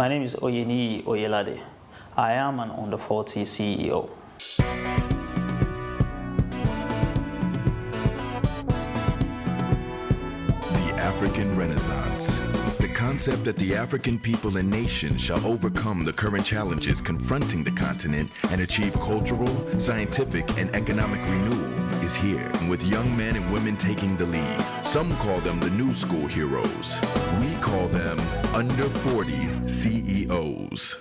My name is Niyi Oyelade. I am an under 40 CEO. The African Renaissance. The concept that the African people and nation shall overcome the current challenges confronting the continent and achieve cultural, scientific, and economic renewal is here, with young men and women taking the lead. Some call them the new school heroes. We call them under 40 CEOs.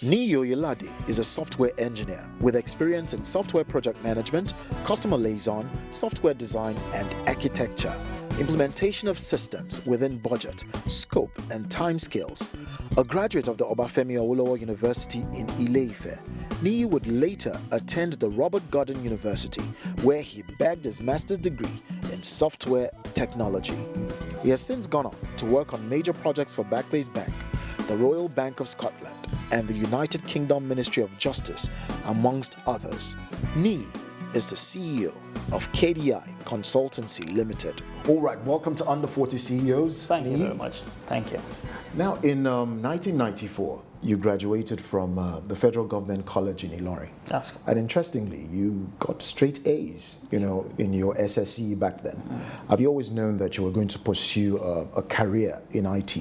Niyi Oyelade is a software engineer with experience in software project management, customer liaison, software design, and architecture, implementation of systems within budget, scope, and timescales. A graduate of the Obafemi Awolowo University in Ile Ife, Niyi would later attend the Robert Gordon University, where he bagged his master's degree in software technology. He has since gone on to work on major projects for Barclays Bank, the RoyalBank of Scotland, and the United Kingdom Ministry of Justice, amongst others. Niyi is the CEO of KDI Consultancy Limited. All right, welcome to Under 40 CEOs. Thank you very much. Thank you. Now, in 1994, you graduated from the Federal Government College in Ilorin. That's correct. And interestingly, you got straight A's, in your SSC back then. Have you always known that you were going to pursue a career in IT?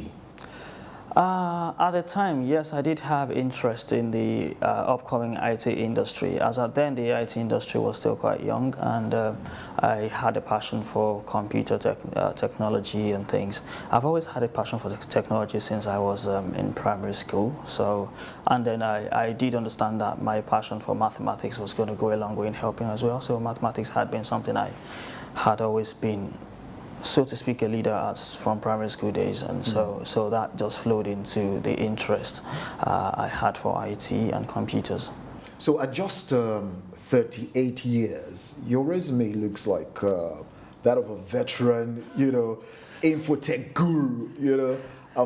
At the time, yes, I did have interest in the upcoming IT industry. As at then, the IT industry was still quite young, and I had a passion for computer technology and things. I've always had a passion for technology since I was in primary school. So, and then I did understand that my passion for mathematics was going to go a long way in helping as well. So mathematics had been something I had always been, so to speak, a leader at from primary school days, and so that just flowed into the interest I had for IT and computers. So at just 38 years, your resume looks like that of a veteran, infotech guru,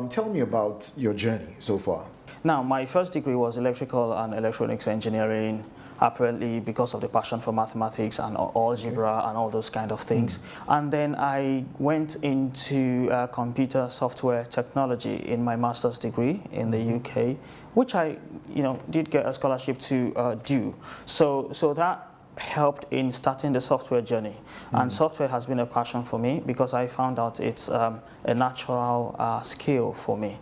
Tell me about your journey so far. Now, my first degree was electrical and electronics engineering, apparently because of the passion for mathematics and algebra and all those kind of things. And then I went into computer software technology in my master's degree in the UK, which I, did get a scholarship to do. So that helped in starting the software journey. And software has been a passion for me because I found out it's a natural skill for me.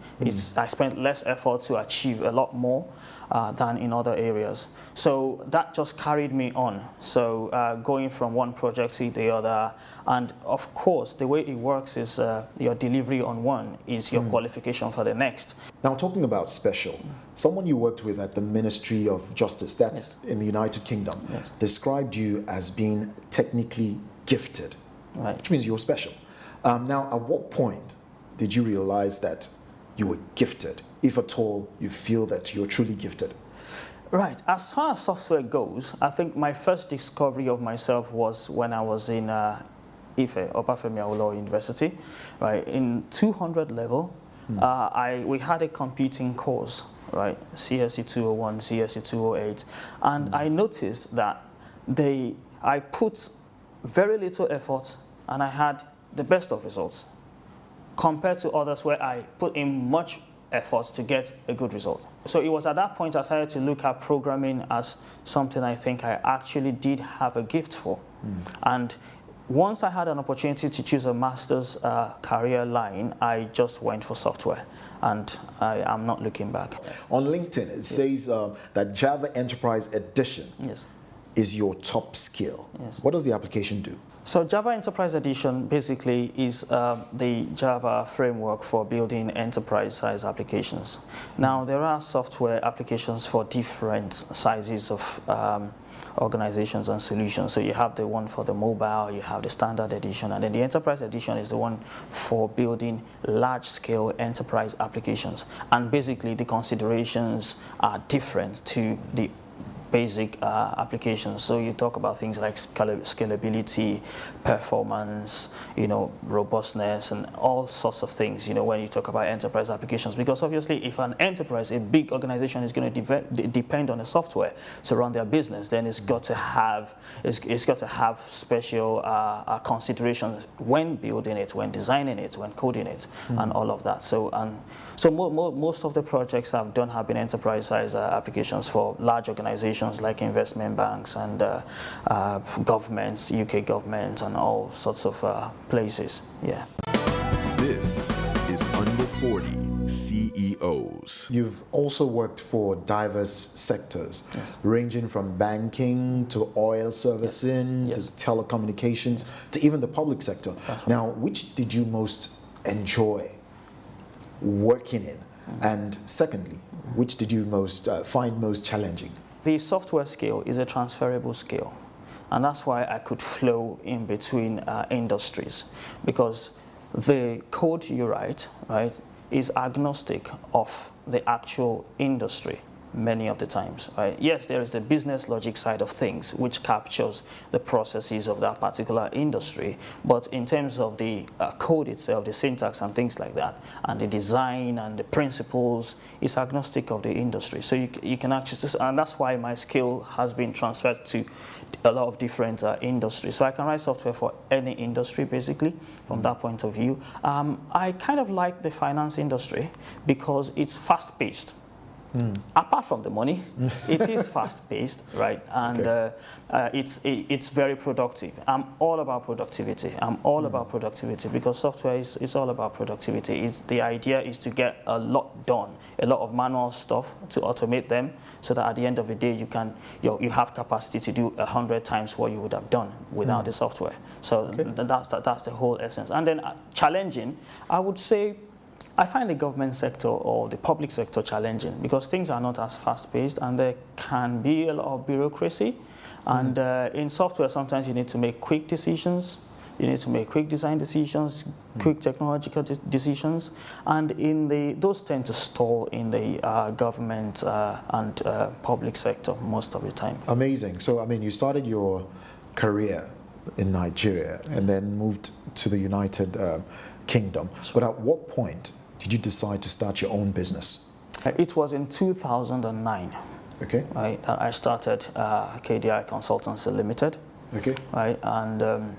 I spent less effort to achieve a lot more than in other areas. So that just carried me on. So going from one project to the other, and of course the way it works is your delivery on one is your qualification for the next. Now, talking about special, someone you worked with at the Ministry of Justice, that's in the United Kingdom, described you as being technically gifted, which means you're special. Now, at what point did you realize that you were gifted, if at all you feel that you're truly gifted? Right. As far as software goes, I think my first discovery of myself was when I was in Ife, Obafemi Awolowo University, right? In 200 level, we had a computing course, right? CSE 201, CSE 208, and I noticed that I put very little effort and I had the best of results compared to others where I put in much effort to get a good result. So it was at that point I started to look at programming as something I think I actually did have a gift for. And once I had an opportunity to choose a master's career line, I just went for software, and I am not looking back. On LinkedIn, it says that Java Enterprise Edition is your top skill. What does the application do? So Java Enterprise Edition basically is the Java framework for building enterprise-size applications. Now, there are software applications for different sizes of organizations and solutions. So you have the one for the mobile, you have the standard edition, and then the Enterprise Edition is the one for building large-scale enterprise applications. And basically, the considerations are different to the basic applications. So you talk about things like scalability, performance, robustness, and all sorts of things, when you talk about enterprise applications. Because obviously, if an enterprise, a big organization, is going to depend on the software to run their business, then it's got to have special considerations when building it, when designing it, when coding it, and all of that. So most of the projects I've done have been enterprise size applications for large organizations like investment banks and governments, UK government, and all sorts of places. Yeah. This is Under 40 CEOs. You've also worked for diverse sectors, yes, ranging from banking to oil servicing, yes, to telecommunications, to even the public sector. Right. Now, which did you most enjoy working in? And secondly, which did you find most challenging? The software skill is a transferable skill, and that's why I could flow in between industries, because the code you write, right, is agnostic of the actual industry many of the times, right? Yes, there is the business logic side of things, which captures the processes of that particular industry, but in terms of the code itself, the syntax and things like that, and the design and the principles, it's agnostic of the industry. So you can actually, and that's why my skill has been transferred to a lot of different industries. So I can write software for any industry, basically, from that point of view. I kind of like the finance industry because it's fast-paced. Apart from the money, it is fast-paced, right? And okay, it's very productive. I'm all about productivity. I'm all about productivity because software is all about productivity. The idea is to get a lot done, a lot of manual stuff, to automate them, so that at the end of the day you have capacity to do 100 times what you would have done without the software. So okay, that's the whole essence. And then challenging, I would say, I find the government sector or the public sector challenging because things are not as fast-paced and there can be a lot of bureaucracy. And in software, sometimes you need to make quick decisions. You need to make quick design decisions, quick technological decisions. And those tend to stall in the government and public sector most of the time. Amazing. So, I mean, you started your career in Nigeria and then moved to the United Kingdom. But at what point did you decide to start your own business? It was in 2009. Okay. Right, that I started KDI Consultancy Limited. Okay. Right, and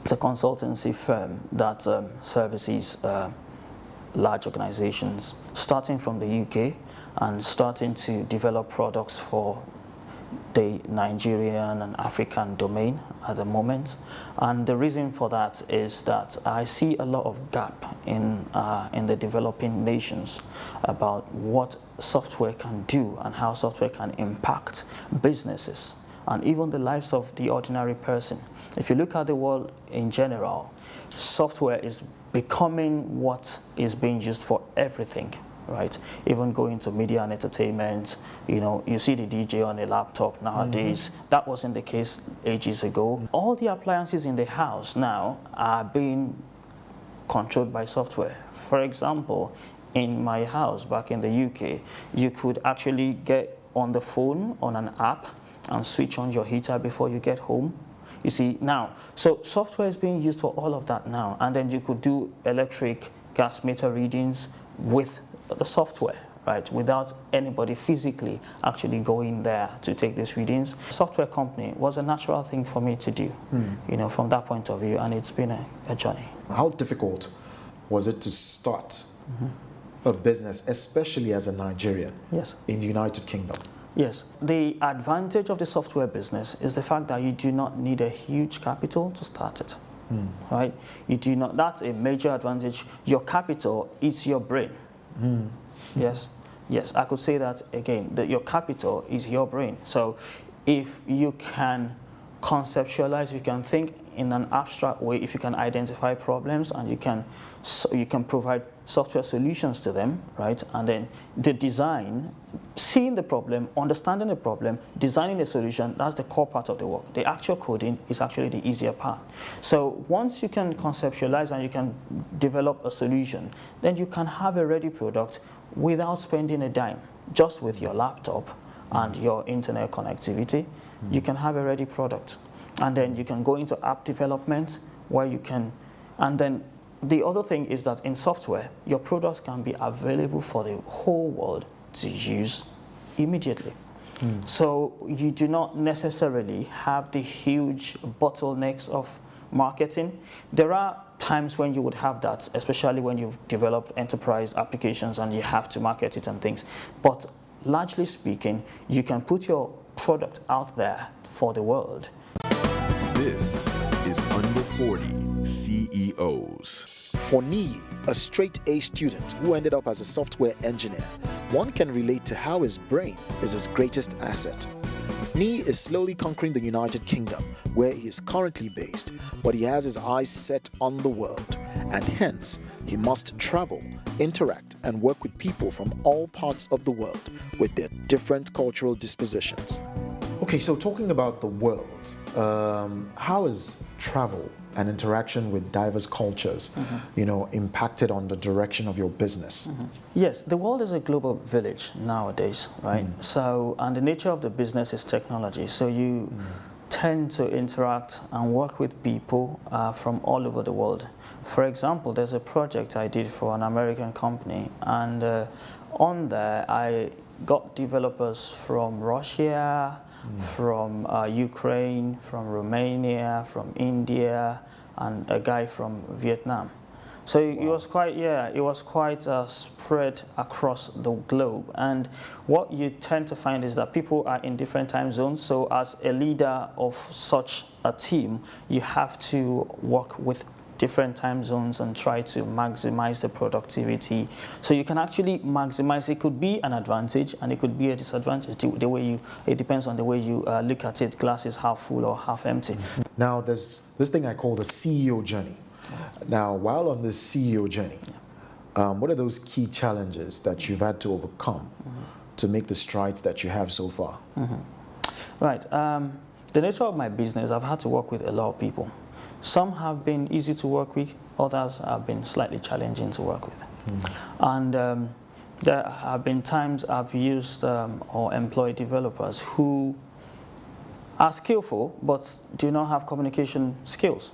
it's a consultancy firm that services large organizations, starting from the UK and starting to develop products for the Nigerian and African domain at the moment. And the reason for that is that I see a lot of gap in the developing nations about what software can do and how software can impact businesses and even the lives of the ordinary person. If you look at the world in general, software is becoming what is being used for everything. Right, even going to media and entertainment, you see the DJ on a laptop nowadays. That wasn't the case ages ago. All the appliances in the house now are being controlled by software. For example, in my house back in the UK, you could actually get on the phone on an app and switch on your heater before you get home. You see now, so software is being used for all of that now, and then you could do electric gas meter readings with the software, right, without anybody physically actually going there to take these readings. Software company was a natural thing for me to do, from that point of view, and it's been a journey. How difficult was it to start a business, especially as a Nigerian, in the United Kingdom? Yes, the advantage of the software business is the fact that you do not need a huge capital to start it. Right? You do not. That's a major advantage. Your capital is your brain. Yes, I could say that again, that your capital is your brain. So if you can conceptualize, you can think in an abstract way, if you can identify problems and you can provide software solutions to them, right? And then the design, seeing the problem, understanding the problem, designing a solution, that's the core part of the work. The actual coding is actually the easier part. So once you can conceptualize and you can develop a solution, then you can have a ready product without spending a dime, just with your laptop and your internet connectivity, you can have a ready product. And then you can go into app development where you can, and then the other thing is that in software, your products can be available for the whole world to use immediately. So you do not necessarily have the huge bottlenecks of marketing. There are times when you would have that, especially when you've developed enterprise applications and you have to market it and things. But largely speaking, you can put your product out there for the world. This is Under 40 CEOs. For Niyi, a straight A student who ended up as a software engineer, one can relate to how his brain is his greatest asset. Niyi is slowly conquering the United Kingdom, where he is currently based, but he has his eyes set on the world, and hence he must travel, interact, and work with people from all parts of the world with their different cultural dispositions. Okay, so talking about the world, how is travel and interaction with diverse cultures, impacted on the direction of your business? Yes, the world is a global village nowadays, right? So, and the nature of the business is technology. So you tend to interact and work with people from all over the world. For example, there's a project I did for an American company, and on there I got developers from Russia, from Ukraine, from Romania, from India, and a guy from Vietnam. So it was quite spread across the globe. And what you tend to find is that people are in different time zones. So as a leader of such a team, you have to work with different time zones and try to maximize the productivity. So you can actually maximize. It could be an advantage and it could be a disadvantage. The way it depends on the way you look at it. Glass is half full or half empty. Now there's this thing I call the CEO journey. Now, while on this CEO journey, what are those key challenges that you've had to overcome to make the strides that you have so far? Right. The nature of my business, I've had to work with a lot of people. Some have been easy to work with, others have been slightly challenging to work with. And there have been times I've used or employed developers who are skillful but do not have communication skills.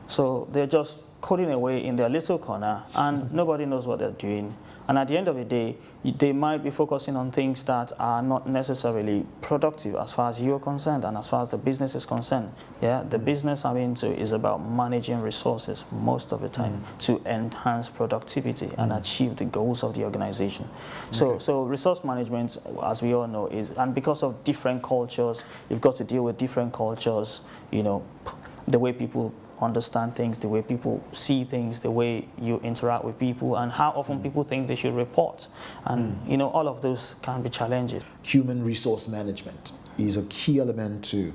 So they're just coding away in their little corner and nobody knows what they're doing. And at the end of the day, they might be focusing on things that are not necessarily productive as far as you're concerned and as far as the business is concerned. Yeah, the business I'm into is about managing resources most of the time to enhance productivity and achieve the goals of the organization. So resource management, as we all know, is, and because of different cultures, you've got to deal with different cultures, the way people understand things, the way people see things, the way you interact with people, and how often people think they should report. And, all of those can be challenging. Human resource management is a key element to,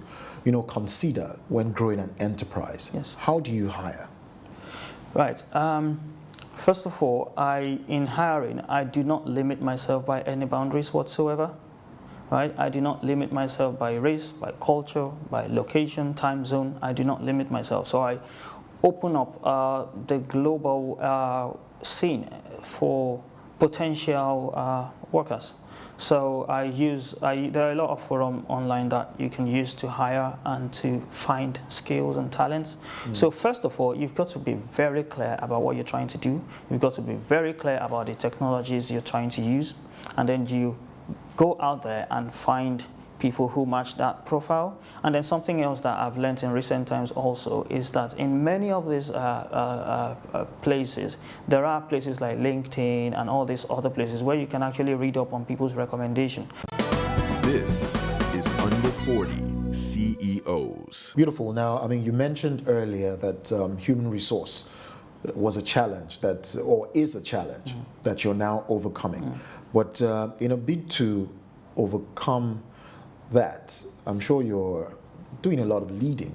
consider when growing an enterprise. Yes. How do you hire? Right. First of all, in hiring, I do not limit myself by any boundaries whatsoever. Right? I do not limit myself by race, by culture, by location, time zone. I do not limit myself. So I open up the global scene for potential workers. So there are a lot of forums online that you can use to hire and to find skills and talents. So first of all, you've got to be very clear about what you're trying to do. You've got to be very clear about the technologies you're trying to use. And then you go out there and find people who match that profile. And then something else that I've learned in recent times also is that in many of these places, there are places like LinkedIn and all these other places where you can actually read up on people's recommendation. This is Under 40 CEOs. Beautiful. Now, you mentioned earlier that human resource was a challenge or is a challenge that you're now overcoming. But in a bid to overcome that, I'm sure you're doing a lot of leading,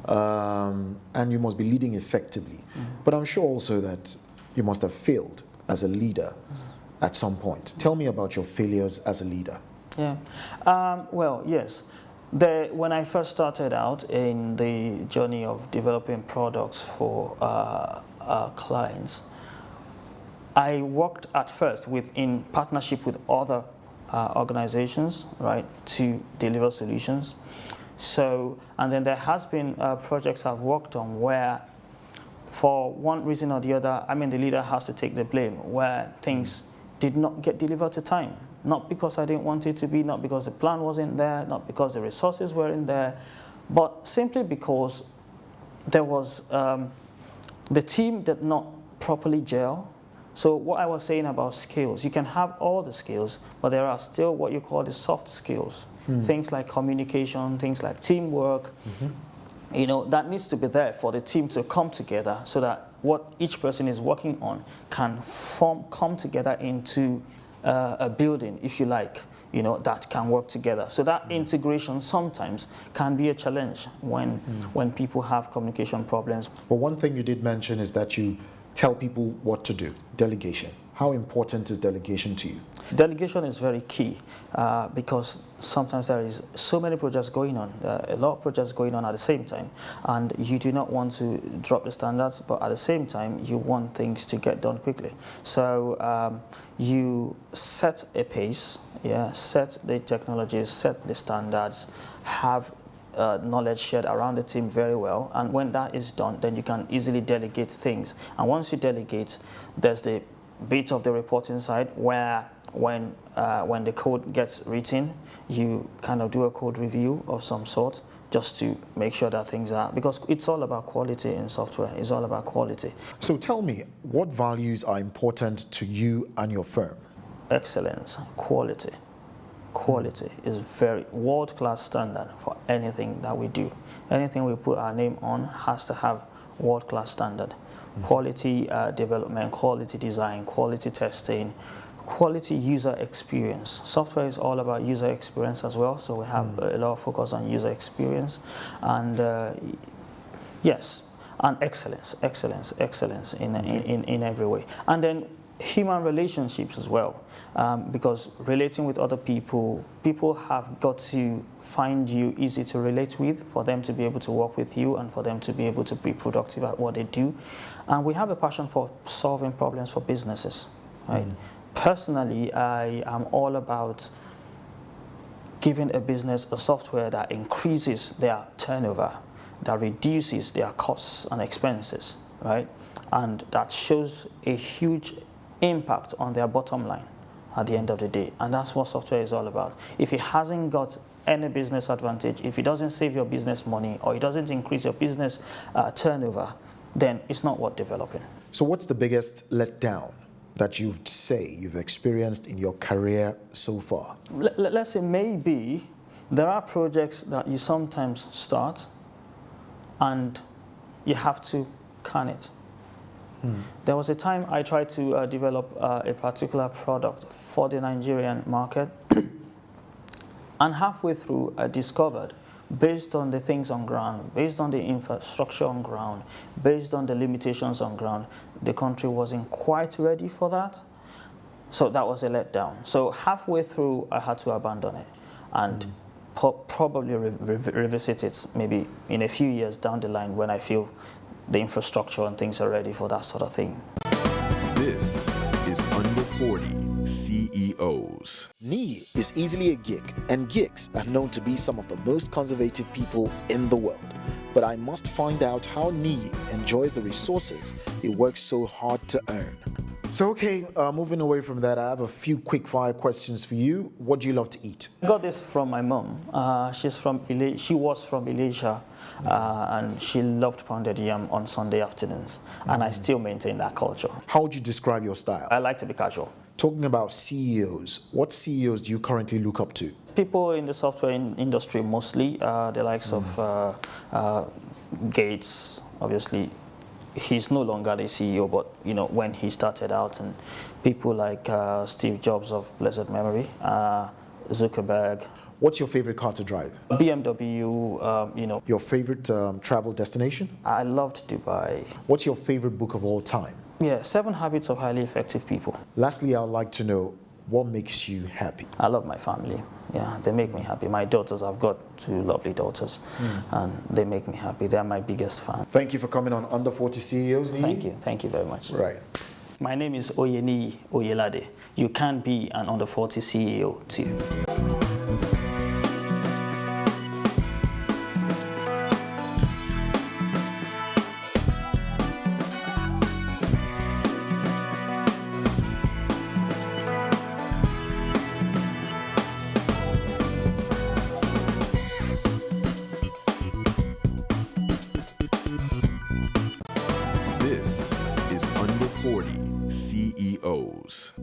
and you must be leading effectively. But I'm sure also that you must have failed as a leader at some point. Tell me about your failures as a leader. Yeah. Well, yes. When I first started out in the journey of developing products for clients, I worked at first in partnership with other organizations, right, to deliver solutions. So, and then there has been projects I've worked on where, for one reason or the other, I mean, the leader has to take the blame, where things did not get delivered to time. Not because I didn't want it to be, not because the plan wasn't there, not because the resources weren't there, but simply because there was, the team did not properly gel. So what I was saying about skills, you can have all the skills, but there are still what you call the soft skills. Things like communication, things like teamwork, you know, that needs to be there for the team to come together so that what each person is working on can come together into a building, if you like, you know, that can work together. So that integration sometimes can be a challenge when people have communication problems. But one thing you did mention is that you tell people what to do, delegation. How important is delegation to you? Delegation is very key because sometimes there is so many projects going on, a lot of projects going on at the same time, and you do not want to drop the standards, but at the same time you want things to get done quickly. So you set a pace, set the technologies, set the standards, have knowledge shared around the team very well, and when that is done, then you can easily delegate things. And once you delegate, there's the bit of the reporting side where when the code gets written, you kind of do a code review of some sort just to make sure that things are, because it's all about quality in software, it's all about quality. So tell me, what values are important to you and your firm? Excellence, quality. Quality is very world-class standard for anything that we do. Anything we put our name on has to have world-class standard. Quality development, quality design, quality testing, quality user experience. Software is all about user experience as well, so we have a lot of focus on user experience. And yes, and excellence in every way. And then human relationships as well, because relating with other people have got to find you easy to relate with, for them to be able to work with you and for them to be able to be productive at what they do. And we have a passion for solving problems for businesses, right? Personally, I am all about giving a business a software that increases their turnover, that reduces their costs and expenses, right? And that shows a huge impact on their bottom line at the end of the day. And that's what software is all about. If it hasn't got any business advantage, if it doesn't save your business money, or it doesn't increase your business turnover, then it's not worth developing. So what's the biggest letdown that you'd say you've experienced in your career so far? Let's say maybe there are projects that you sometimes start and you have to can it. There was a time I tried to develop a particular product for the Nigerian market, and halfway through I discovered, based on the things on ground, based on the infrastructure on ground, based on the limitations on ground, the country wasn't quite ready for that. So that was a letdown. So halfway through I had to abandon it and probably revisit it maybe in a few years down the line when I feel the infrastructure and things are ready for that sort of thing. This is Under 40 CEOs. Niyi is easily a geek, and geeks are known to be some of the most conservative people in the world. But I must find out how Niyi enjoys the resources he works so hard to earn. So, okay, moving away from that, I have a few quick fire questions for you. What do you love to eat? I got this from my mom. She was from Malaysia, and she loved pounded yam on Sunday afternoons. And I still maintain that culture. How would you describe your style? I like to be casual. Talking about CEOs, what CEOs do you currently look up to? People in the software industry mostly, the likes of Gates, obviously. He's no longer the CEO, but you know, when he started out, and people like Steve Jobs of blessed memory, Zuckerberg. What's your favorite car to drive? BMW, you know. Your favorite travel destination? I loved Dubai. What's your favorite book of all time? Yeah, 7 Habits of Highly Effective People. Lastly, I'd like to know, what makes you happy? I love my family. Yeah, they make me happy. My daughters, I've got 2 lovely daughters, and they make me happy. They're my biggest fan. Thank you for coming on Under 40 CEOs, Niyi. Thank you very much. Right. My name is Niyi Oyelade. You can be an under 40 CEO too. This is Under 40 CEOs.